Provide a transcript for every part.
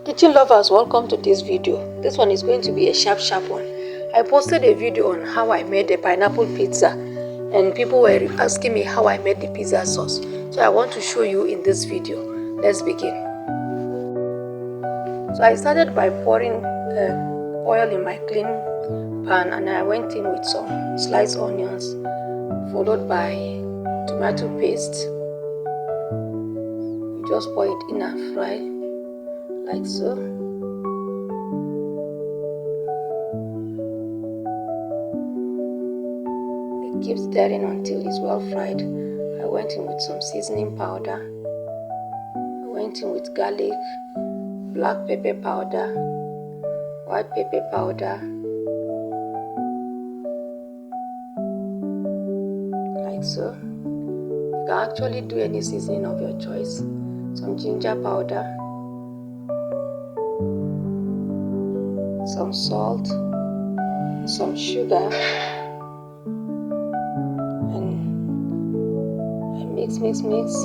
Kitchen lovers, welcome to this video. This one is going to be a sharp one. I posted a video on how I made a pineapple pizza and people were asking me how I made the pizza sauce. So I want to show you in this video. Let's begin. So I started by pouring oil in my clean pan and I went in with some sliced onions followed by tomato paste. You just pour it in and fry like so. Keep stirring until it's well fried. I went in with some seasoning powder. I went in with garlic, black pepper powder, white pepper powder, like so. You can actually do any seasoning of your choice. Some ginger powder, some salt, some sugar, mix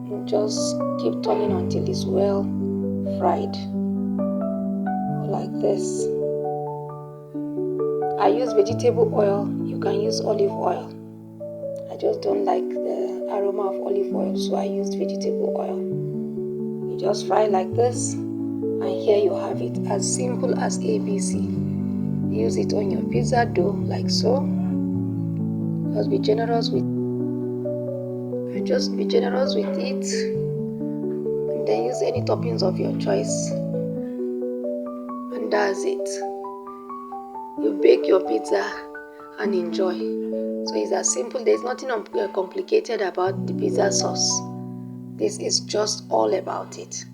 and just keep turning until it's well fried like this. I use vegetable oil. You can use olive oil. I just don't like the aroma of olive oil, so I used vegetable oil. You just fry like this and here you have it, as simple as ABC. Use it on your pizza dough like so. Just be generous with it, and then use any toppings of your choice, and that's it. You bake your pizza and enjoy. So it's as simple. There's nothing complicated about the pizza sauce. This is just all about it.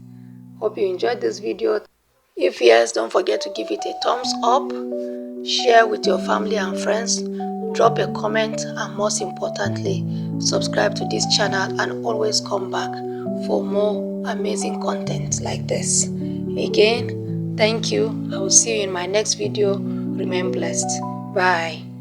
Hope you enjoyed this video. If yes, don't forget to give it a thumbs up, share with your family and friends, drop a comment, and most importantly, subscribe to this channel and always come back for more amazing content like this. Again, thank you. I will see you in my next video. Remain blessed. Bye.